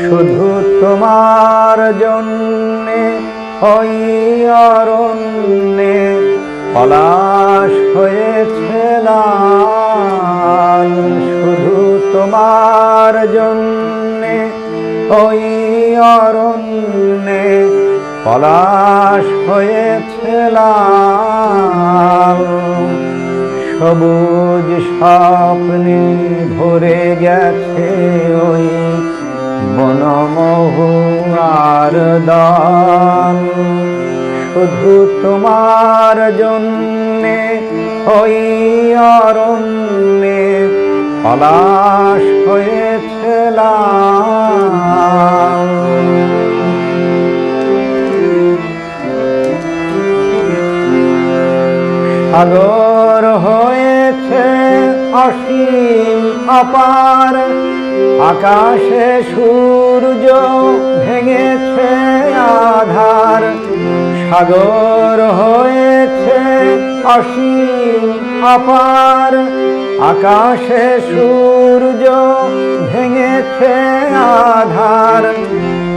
শুধু তোমার জন্যে ওই অরণ্যে পলাশ হয়েছে লাল। শুধু তোমার জন্যে ওই অরণ্যে পলাশ হয়েছে লাল। সবুজ স্বপ্নে ভরে গেছে ওই বনমহুয়ার দল। শুধু তোমার জন্যে ওই অরণ্যে পলাশ হয়েছে লাল। সাগর হয়েছে অসীম অপার, আকাশে সূর্য ভেঙেছে আধার। সাগর হয়েছে অসীম অপার, আকাশে সূর্য ভেঙেছে আধার।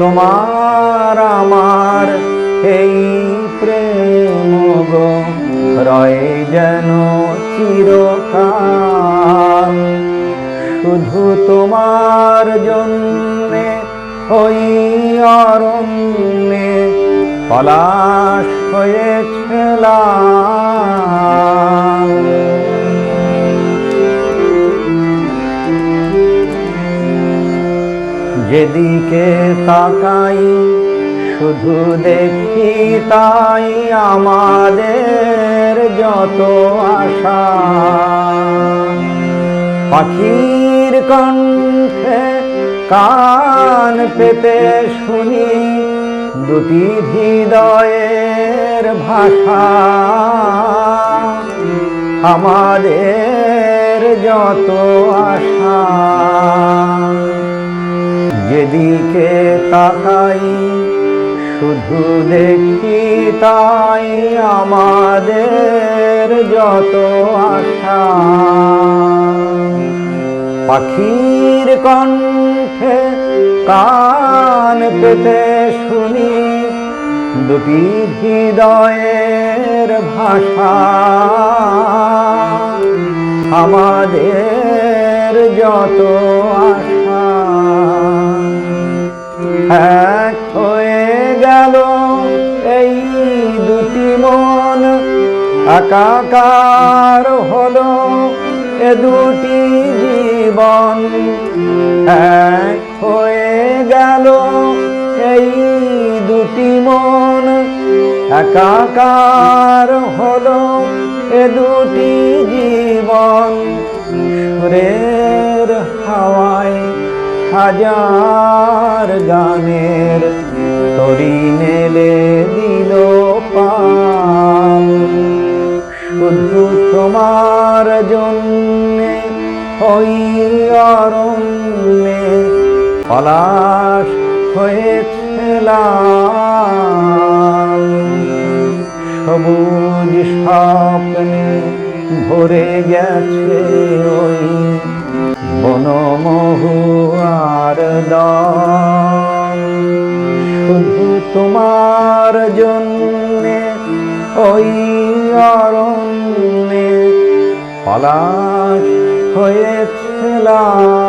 তোমার আমার এই প্রেম গো রয়ে যেন চিরকাল। শুধু তোমার জন্যে ওই অরণ্যে পলাশ হয়েছে লাল। যেদিকে তাকাই শুধু দেখি তাই আমাদের যত আশা। পাখির কণ্ঠে কান পেতে শুনি দুটি হৃদয়ের ভাষা। আমাদের যত আশা, যেদিকে তাকাই শুধু দেখি তাই আমাদের যত আশা। পাখির কণ্ঠে কান পেতে শুনি দুটি হৃদয়ের ভাষা। আমাদের যত আশা এক হয়ে গেল এই দুটি মন, একাকার হলো এ দুটি জীবন। এক হয়ে গেল এই দুটি মন, একাকার হলো এ দুটি জীবন। সুরের হাওয়ায় হাজার গানের তরি নেলে দিল পাল। শুধু তোমার জন্যে ওই অরণ্যে পলাশ হয়েছে লাল। সবুজ স্বপ্নে ভরে গেছে ওই বনমহুয়ার দল। শুধু তোমার জন্যে ওই অরণ্যে পলাশ হয়েছে লাল।